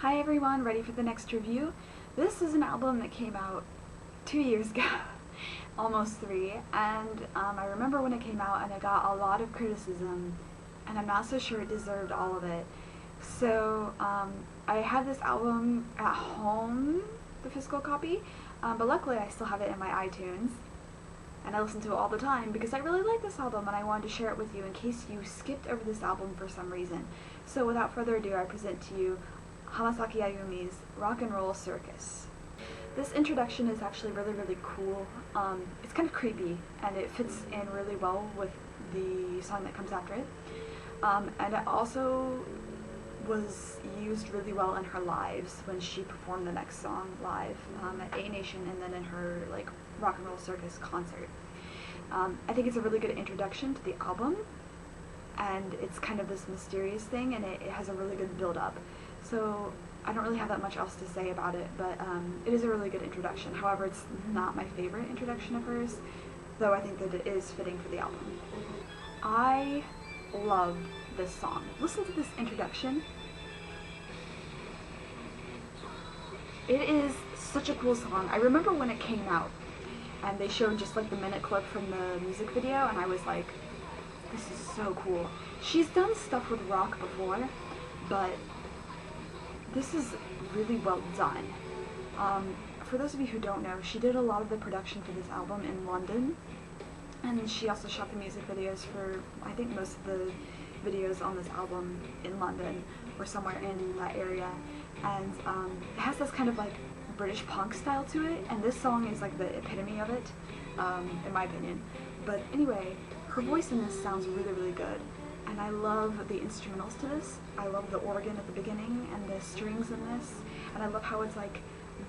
Hi everyone, ready for the next review? This is an album that came out 2 years ago, almost 3, and I remember when it came out and it got a lot of criticism, and I'm not so sure it deserved all of it. So I have this album at home, the physical copy, but luckily I still have it in my iTunes, and I listen to it all the time because I really like this album and I wanted to share it with you in case you skipped over this album for some reason. So without further ado, I present to you Hamasaki Ayumi's Rock and Roll Circus. This introduction is actually really cool. It's kind of creepy and it fits in really well with the song that comes after it. And it also was used really well in her lives when she performed the next song live at A Nation and then in her Rock and Roll Circus concert. I think it's a really good introduction to the album, and it's kind of this mysterious thing, and it has a really good build-up. So I don't really have that much else to say about it, but it is a really good introduction. However, it's not my favorite introduction of hers, though I think that it is fitting for the album. I love this song. Listen to this introduction. It is such a cool song. I remember when it came out, and they showed just the minute clip from the music video, and I was like, this is so cool. She's done stuff with rock before, but this is really well done. For those of you who don't know, she did a lot of the production for this album in London, and she also shot the music videos for, I think, most of the videos on this album in London or somewhere in that area. And it has this kind of British punk style to it, and this song is the epitome of it, in my opinion. But anyway, her voice in this sounds really good. And I love the instrumentals to this. I love the organ at the beginning and the strings in this. And I love how it's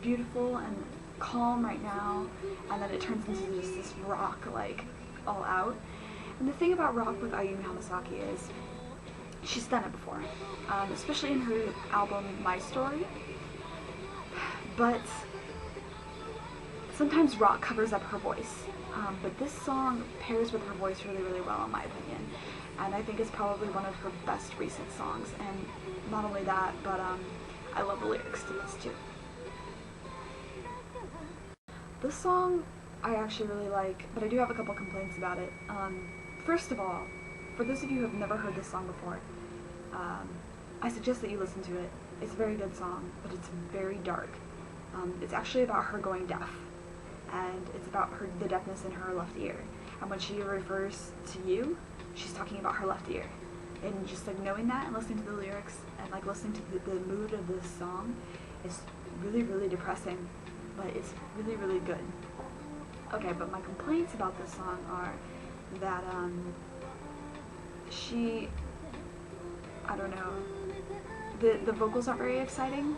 beautiful and calm right now, and then it turns into just this rock, all out. And the thing about rock with Ayumi Hamasaki is she's done it before, especially in her album My Story. But sometimes rock covers up her voice. But this song pairs with her voice really well, in my opinion. And I think it's probably one of her best recent songs. And not only that, but I love the lyrics to this too. This song I actually really like, but I do have a couple complaints about it. First of all, for those of you who have never heard this song before, I suggest that you listen to it. It's a very good song, but it's very dark. It's actually about her going deaf, and it's about the deafness in her left ear. And when she refers to you, she's talking about her left ear. And just knowing that and listening to the lyrics and listening to the mood of this song is really depressing, but it's really good. Okay, but my complaints about this song are that I don't know, the vocals aren't very exciting.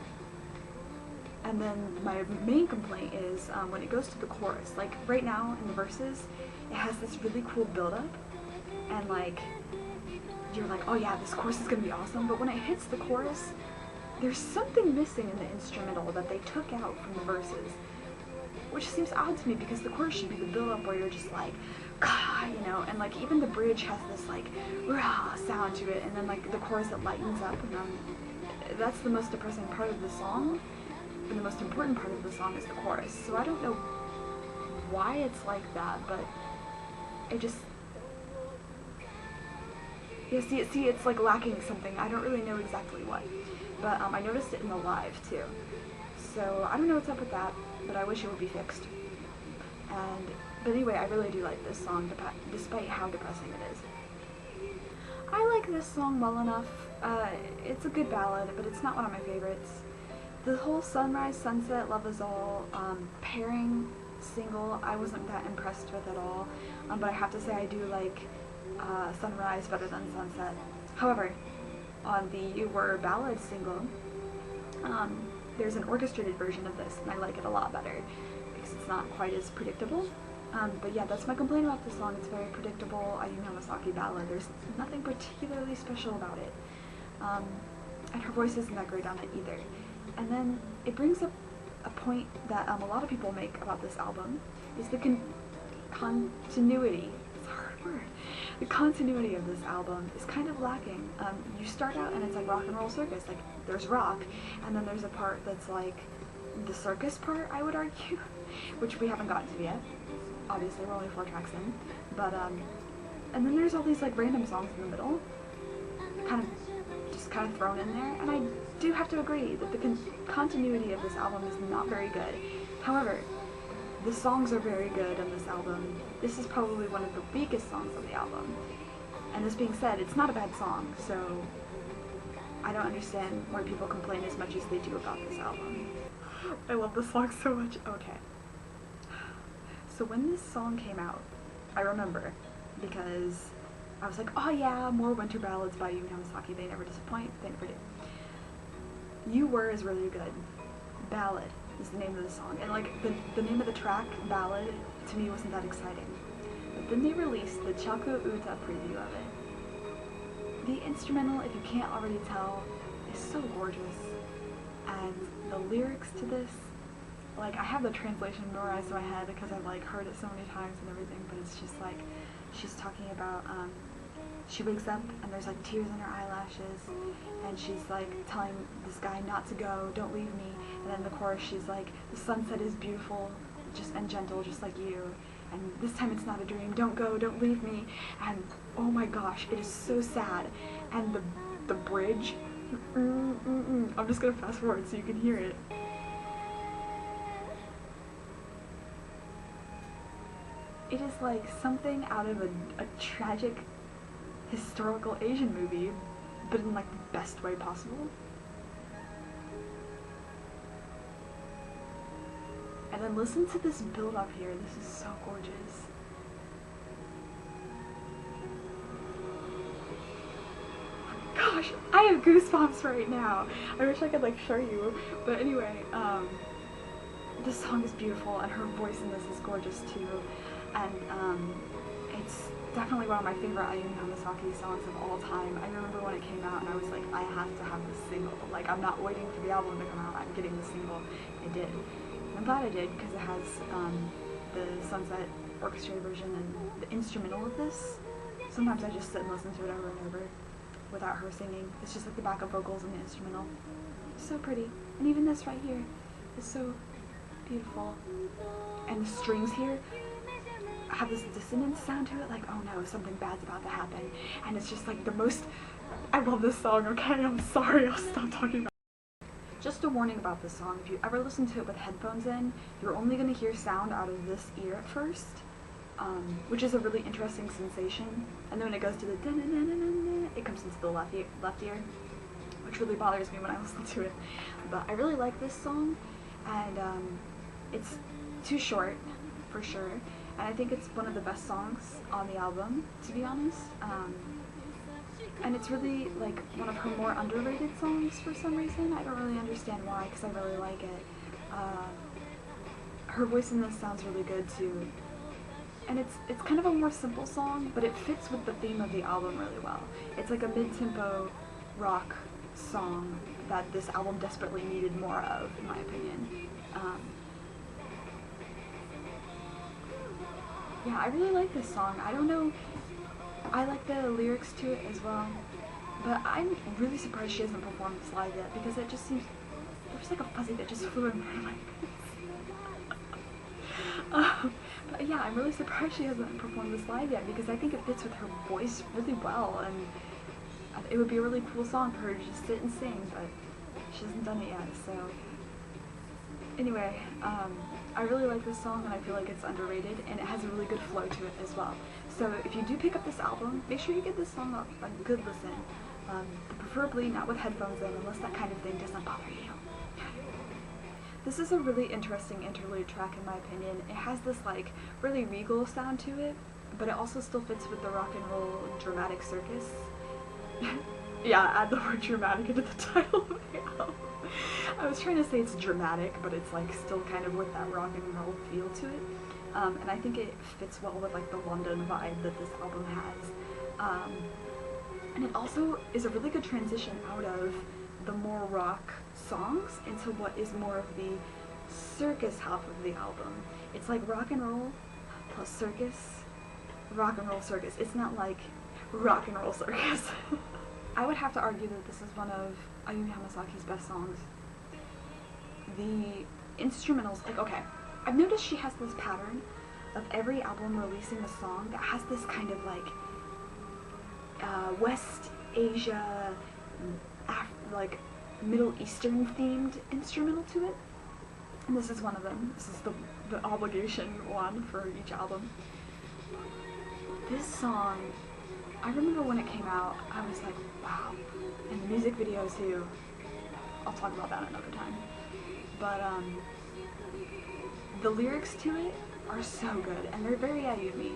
And then my main complaint is when it goes to the chorus. Right now in the verses, it has this really cool build-up, and you're oh yeah, this chorus is gonna be awesome. But when it hits the chorus, there's something missing in the instrumental that they took out from the verses, which seems odd to me because the chorus should be the build-up where you're just God, you know, and even the bridge has this rah sound to it, and then the chorus that lightens up, and that's the most depressing part of the song. And the most important part of the song is the chorus. So I don't know why it's like that, but it just, yeah, see, it's lacking something. I don't really know exactly what, but I noticed it in the live too. So I don't know what's up with that, but I wish it would be fixed. But anyway, I really do like this song, despite how depressing it is. I like this song well enough. It's a good ballad, but it's not one of my favorites. The whole Sunrise, Sunset, Love Is All pairing single, I wasn't that impressed with at all, but I have to say I do like Sunrise better than Sunset. However, on the You Were Ballad single, there's an orchestrated version of this, and I like it a lot better because it's not quite as predictable. But yeah, that's my complaint about this song. It's very predictable Ayumi Hamasaki ballad. There's nothing particularly special about it, and her voice isn't that great on it either. And then it brings up a point that a lot of people make about this album, is the continuity. It's hard. word. The continuity of this album is kind of lacking. You start out and it's like rock and roll circus, like there's rock, and then there's a part that's like the circus part, I would argue, which we haven't gotten to yet. Obviously, we're only 4 tracks in, but and then there's all these like random songs in the middle, kind of thrown in there, and I do have to agree that the continuity of this album is not very good. However, the songs are very good on this album. This is probably one of the weakest songs on the album. And this being said, it's not a bad song, so I don't understand why people complain as much as they do about this album. I love this song so much. Okay. So when this song came out, I remember, because I was like, oh yeah, more winter ballads by Ayumi Hamasaki. They never disappoint. They never do. You Were is really good. Ballad is the name of the song. And like the name of the track, Ballad, to me wasn't that exciting. But then they released the Chaku Uta preview of it. The instrumental, if you can't already tell, is so gorgeous. And the lyrics to this, like, I have the translation memorized in my head because I've like heard it so many times and everything, but it's just like, she's talking about, she wakes up and there's like tears in her eyelashes, and she's like telling this guy not to go, don't leave me, and then in the chorus she's like, the sunset is beautiful and gentle just like you, and this time it's not a dream, don't go, don't leave me, and oh my gosh, it is so sad, and the bridge, I'm just gonna fast forward so you can hear it. It is like something out of a tragic historical Asian movie, but in like the best way possible. And then listen to this build up here, this is so gorgeous. Gosh, I have goosebumps right now. I wish I could like show you, but anyway, this song is beautiful and her voice in this is gorgeous too. And it's definitely one of my favorite Ayumi Hamasaki songs of all time. I remember when it came out and I was like, I have to have this single. Like, I'm not waiting for the album to come out, I'm getting the single. I did. And I'm glad I did because it has the Sunset orchestrated version and the instrumental of this. Sometimes I just sit and listen to it over and over without her singing. It's just like the backup vocals and the instrumental. It's so pretty. And even this right here is so beautiful. And the strings here have this dissonance sound to it, like, oh no, something bad's about to happen, and it's just like the most, I love this song, okay, I'm sorry, I'll stop talking about it. Just a warning about this song, if you ever listen to it with headphones in, you're only going to hear sound out of this ear at first, which is a really interesting sensation, and then when it goes to the da-na-na-na-na, it comes into the left ear, which really bothers me when I listen to it, but I really like this song, and it's too short, for sure. And I think it's one of the best songs on the album, to be honest. And it's really like one of her more underrated songs for some reason. I don't really understand why, because I really like it. Her voice in this sounds really good too. And it's kind of a more simple song, but it fits with the theme of the album really well. It's like a mid-tempo rock song that this album desperately needed more of, in my opinion. Yeah, I really like this song. I don't know, I like the lyrics to it as well, but I'm really surprised she hasn't performed this live yet, because it just seems, there's like a fuzzy that just flew in my face. But yeah, I'm really surprised she hasn't performed this live yet, because I think it fits with her voice really well, and it would be a really cool song for her to just sit and sing, but she hasn't done it yet, so. Anyway, I really like this song and I feel like it's underrated, and it has a really good flow to it as well. So if you do pick up this album, make sure you get this song a good listen. Preferably not with headphones in, unless that kind of thing doesn't bother you. This is a really interesting interlude track in my opinion. It has this like really regal sound to it, but it also still fits with the rock and roll dramatic circus. Yeah, add the word dramatic into the title of the album. I was trying to say it's dramatic, but it's like still kind of with that rock and roll feel to it. And I think it fits well with like the London vibe that this album has. And it also is a really good transition out of the more rock songs into what is more of the circus half of the album. It's like rock and roll plus circus rock and roll circus. It's not like rock and roll circus. I would have to argue that this is one of Ayumi Hamasaki's best songs. The instrumentals, like, okay, I've noticed she has this pattern of every album releasing a song that has this kind of like West Asia, like Middle Eastern themed instrumental to it. And this is one of them. This is the obligation one for each album. This song, I remember when it came out, I was like, wow. And the music video too. I'll talk about that another time. But the lyrics to it are so good, and they're very Ayumi.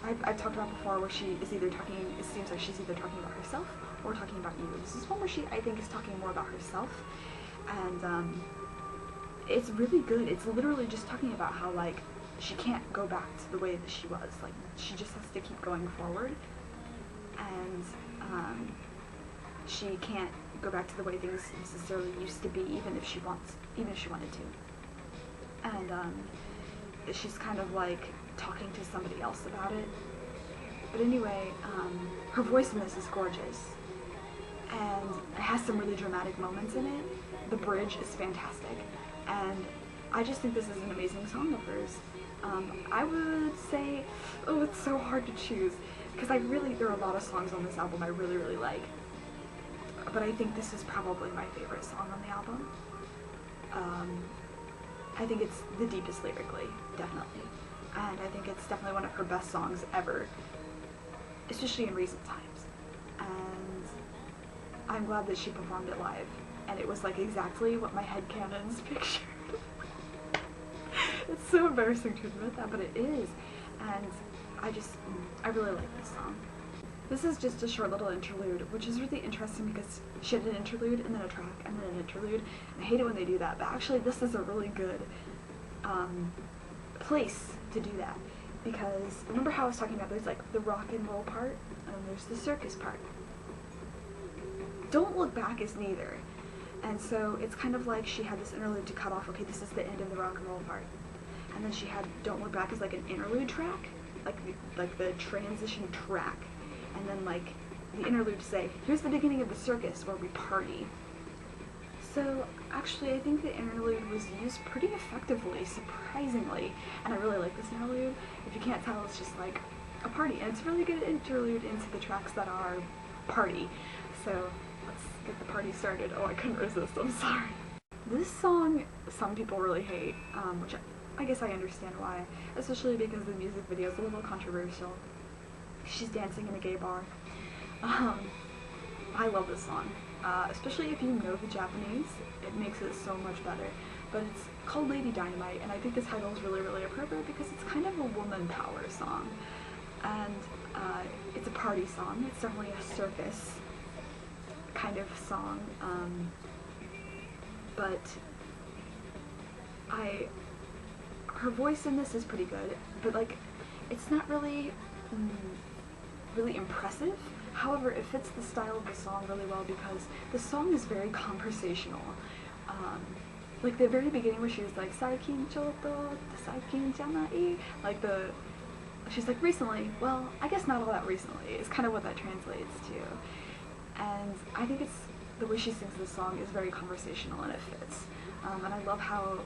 I've talked about before where she is either talking, it seems like she's either talking about herself or talking about you. This is one where she, I think, is talking more about herself, and it's really good. It's literally just talking about how, like, she can't go back to the way that she was. Like, she just has to keep going forward, and she can't go back to the way things necessarily used to be, even if she wanted to. And she's kind of like talking to somebody else about it. But anyway, her voice in this is gorgeous, and it has some really dramatic moments in it. The bridge is fantastic, and I just think this is an amazing song of hers. I would say, oh, it's so hard to choose, because there are a lot of songs on this album I really, really like. But I think this is probably my favorite song on the album. I think it's the deepest lyrically, definitely. And I think it's definitely one of her best songs ever, especially in recent times. And I'm glad that she performed it live, and it was like exactly what my headcanons pictured. It's so embarrassing to admit that, but it is. And I really like this song. This is just a short little interlude, which is really interesting because she had an interlude and then a track and then an interlude. And I hate it when they do that, but actually this is a really good place to do that, because remember how I was talking about there's like the rock and roll part and there's the circus part. Don't Look Back is neither. And so it's kind of like she had this interlude to cut off, okay, this is the end of the rock and roll part. And then she had Don't Look Back as like an interlude track, like the transition track. And then like the interlude to say, here's the beginning of the circus where we party. So actually I think the interlude was used pretty effectively, surprisingly, and I really like this interlude. If you can't tell, it's just like a party, and it's a really good interlude into the tracks that are party. So let's get the party started. Oh, I couldn't resist, I'm sorry. This song some people really hate, which I guess I understand why, especially because the music video is a little controversial. She's dancing in a gay bar. I love this song, especially if you know the Japanese. It makes it so much better. But it's called Lady Dynamite, and I think the title is really, really appropriate because it's kind of a woman power song. And it's a party song. It's definitely a circus kind of song. But her voice in this is pretty good, but like, it's not really really impressive. However, it fits the style of the song really well because the song is very conversational. Like the very beginning where she was like, Saikin choto, saikin janai, like she's like, recently, well, I guess not all that recently, is kind of what that translates to. And I think the way she sings this song is very conversational and it fits. And I love how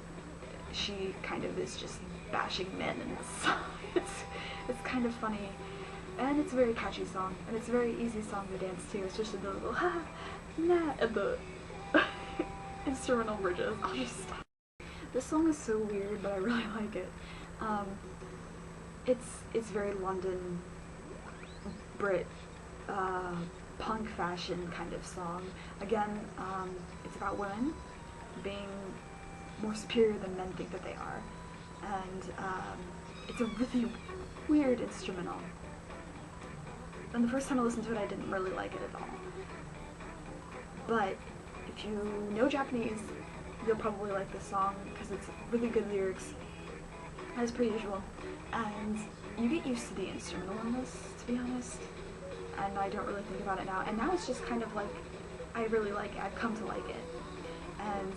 she kind of is just bashing men in this song. It's kind of funny. And it's a very catchy song, and it's a very easy song to dance to, especially the little ha, nah, and the instrumental bridges. I'll just stop. This song is so weird, but I really like it. It's very London, Brit, punk fashion kind of song. Again, it's about women being more superior than men think that they are. And it's a really weird instrumental. And the first time I listened to it, I didn't really like it at all. But if you know Japanese, you'll probably like this song because it's really good lyrics, as per usual. And you get used to the instrumental in this, to be honest. And I don't really think about it now. And now it's just kind of like, I really like it. I've come to like it. And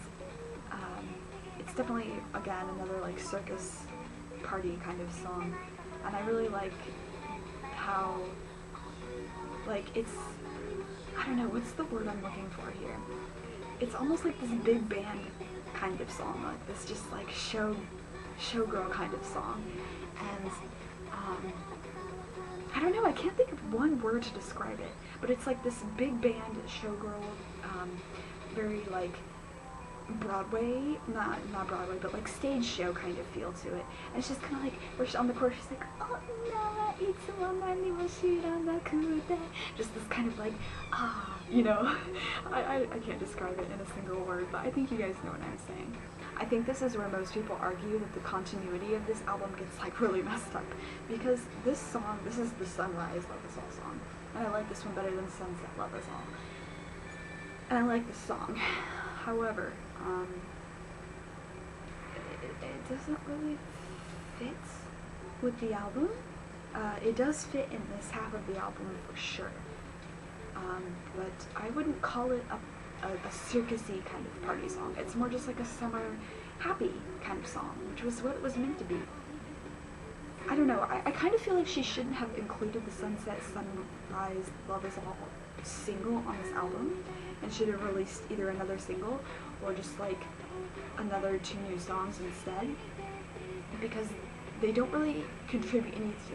it's definitely, again, another like circus party kind of song. and I really like how, like, it's, I don't know, what's the word I'm looking for here? It's almost like this big band kind of song, like this just like showgirl kind of song, and I don't know, I can't think of one word to describe it, but it's like this big band showgirl, very like Broadway, not Broadway, but like stage show kind of feel to it. And it's just kind of like, where on the chorus she's like, oh no, it's just this kind of like, you know, I can't describe it in a single word, but I think you guys know what I'm saying. I think this is where most people argue that the continuity of this album gets like really messed up, because this song, this is the Sunrise Love Us All song, and I like this one better than Sunset Love Us All, and I like this song. However, it doesn't really fit with the album. It does fit in this half of the album for sure, but I wouldn't call it a circusy kind of party song. It's more just like a summer happy kind of song, which was what it was meant to be. I don't know, I kind of feel like she shouldn't have included the Sunset Sunrise Love Is All single on this album, and should have released either another single or just like another 2 new songs instead, because they don't really contribute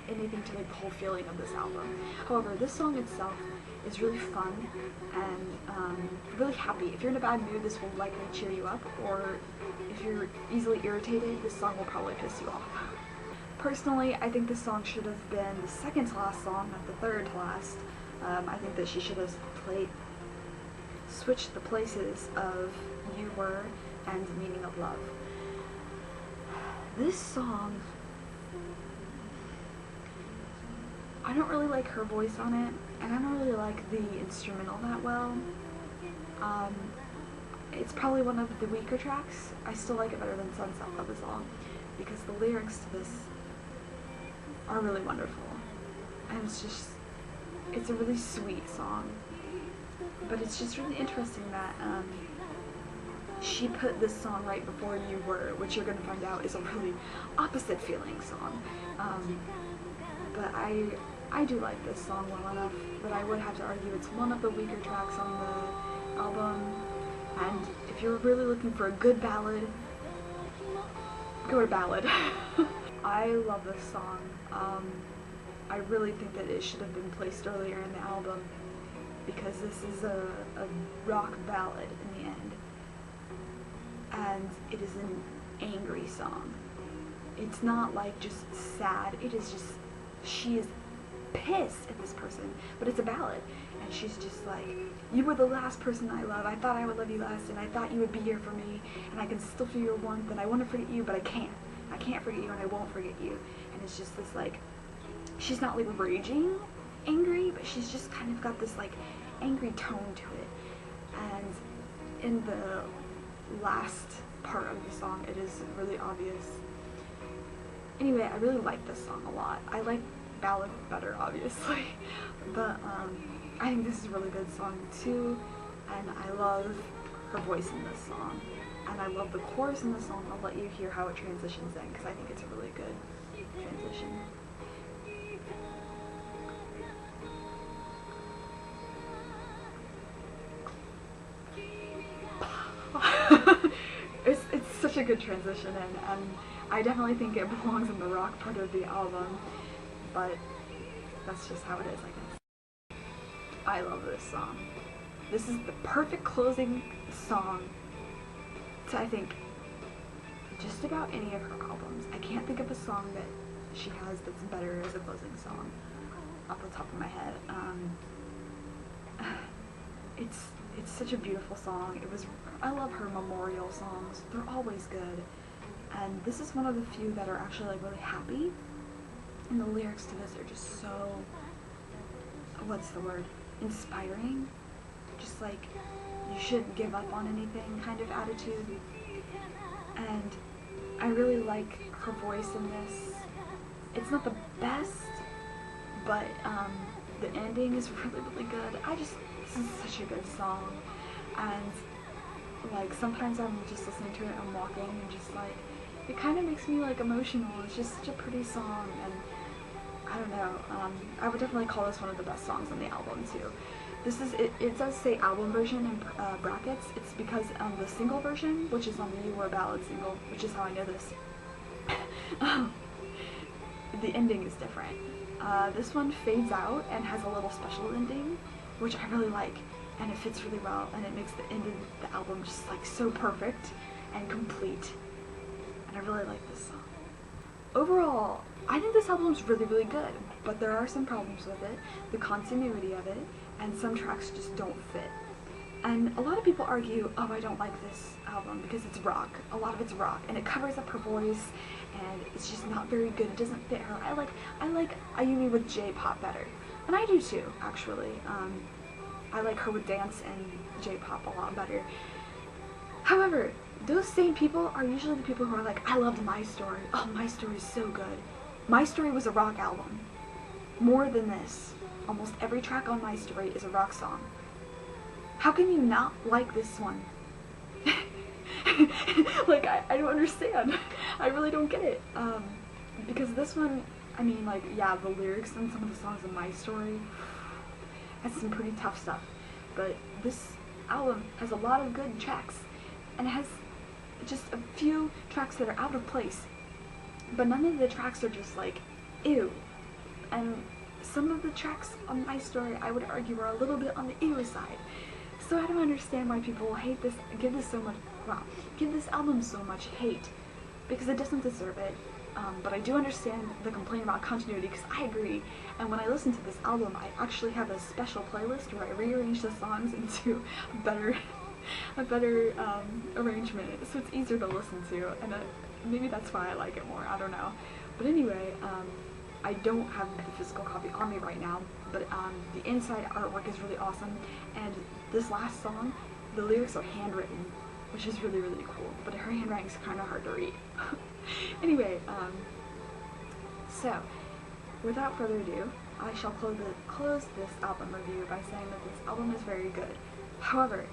anything to like the whole feeling of this album. However, this song itself is really fun and really happy. If you're in a bad mood, this will likely cheer you up, or if you're easily irritated, this song will probably piss you off. Personally, I think this song should have been the second to last song, not the third to last. I think that she should have switched the places of You Were and Meaning of Love. This song, I don't really like her voice on it, and I don't really like the instrumental that well. It's probably one of the weaker tracks. I still like it better than Sunset Love Is All, because the lyrics to this are really wonderful, and it's a really sweet song. But it's just really interesting that she put this song right before You Were, which you're going to find out is a really opposite feeling song. But I do like this song well enough that I would have to argue it's one of the weaker tracks on the album. And if you're really looking for a good ballad, go to Ballad. I love this song. I really think that it should have been placed earlier in the album, because this is a rock ballad in the end, and it is an angry song. It's not like just sad, it is just, she is pissed at this person, but it's a ballad, and she's just like, you were the last person I love, I thought I would love you last, and I thought you would be here for me, and I can still feel your warmth, and I want to forget you, but I can't forget you, and I won't forget you. And it's just this like, she's not like raging angry, but she's just kind of got this like angry tone to it. And in the last part of the song, it is really obvious. Anyway, I really like this song a lot. I like Ballad better, obviously, but I think this is a really good song too, and I love her voice in this song, and I love the chorus in the song. I'll let you hear how it transitions in, because I think it's a really good transition. It's such a good transition, and I definitely think it belongs in the rock part of the album, but that's just how it is, I guess. I love this song. This is the perfect closing song to, I think, just about any of her albums. I can't think of a song that she has that's better as a closing song off the top of my head. It's such a beautiful song. I love her memorial songs. They're always good. And this is one of the few that are actually like really happy. And the lyrics to this are just so, what's the word? Inspiring. Just like, you shouldn't give up on anything kind of attitude. And I really like her voice in this. It's not the best, but the ending is really, really good. This is such a good song. And like, sometimes I'm just listening to it, I'm walking, and just like, it kind of makes me like emotional. It's just such a pretty song, and I don't know, I would definitely call this one of the best songs on the album too. This is, it does say album version in brackets. It's because the single version, which is on the You Were a Ballad single, which is how I know this, the ending is different. This one fades out and has a little special ending, which I really like, and it fits really well, and it makes the end of the album just like so perfect and complete, and I really like this song. Overall, I think this album is really, really good, but there are some problems with it, the continuity of it, and some tracks just don't fit. And a lot of people argue, oh, I don't like this album because it's rock. A lot of it's rock, and it covers up her voice, and it's just not very good. It doesn't fit her. I like Ayumi with J-pop better, and I do too, actually. I like her with dance and J-pop a lot better. However, those same people are usually the people who are like, I loved My Story. Oh, My Story is so good. My Story was a rock album. More than this. Almost every track on My Story is a rock song. How can you not like this one? Like, I don't understand. I really don't get it. Because this one, I mean, like, yeah, the lyrics and some of the songs in My Story has some pretty tough stuff. But this album has a lot of good tracks, and it has just a few tracks that are out of place. But none of the tracks are just like, ew. And some of the tracks on My Story, I would argue, are a little bit on the ew side. So I don't understand why people hate this, give this album so much hate, because it doesn't deserve it. But I do understand the complaint about continuity, because I agree. And when I listen to this album, I actually have a special playlist where I rearrange the songs into a better arrangement, so it's easier to listen to, and maybe that's why I like it more, I don't know. But anyway, I don't have the physical copy on me right now, but the inside artwork is really awesome, and this last song, the lyrics are handwritten, which is really, really cool, but her handwriting is kind of hard to read. Anyway, so, without further ado, I shall close this album review by saying that this album is very good. However,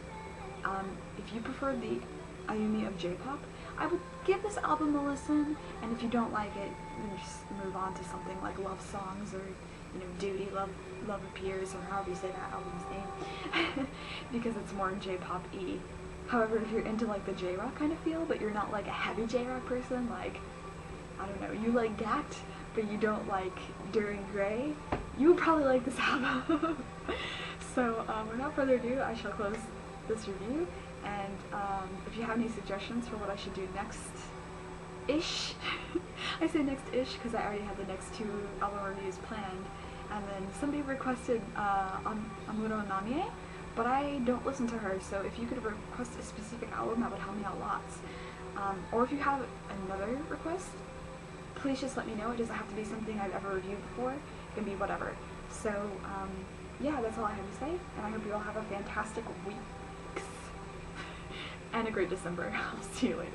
if you prefer the Ayumi of J-pop, I would give this album a listen, and if you don't like it, then just move on to something like Love Songs, or, you know, Duty, Love Appears, or however you say that album's name, because it's more J-pop-y. However, if you're into like the J-rock kind of feel, but you're not like a heavy J-rock person, like, I don't know, you like Gact, but you don't like During Grey, you would probably like this album. So, without further ado, I shall close this review, and if you have any suggestions for what I should do next-ish, I say next-ish because I already have the next 2 album reviews planned, and then somebody requested Amuro Namie, but I don't listen to her, so if you could request a specific album, that would help me out lots. Or if you have another request, please just let me know. It doesn't have to be something I've ever reviewed before. It can be whatever. So, yeah, that's all I have to say, and I hope you all have a fantastic week. And a great December. I'll see you later.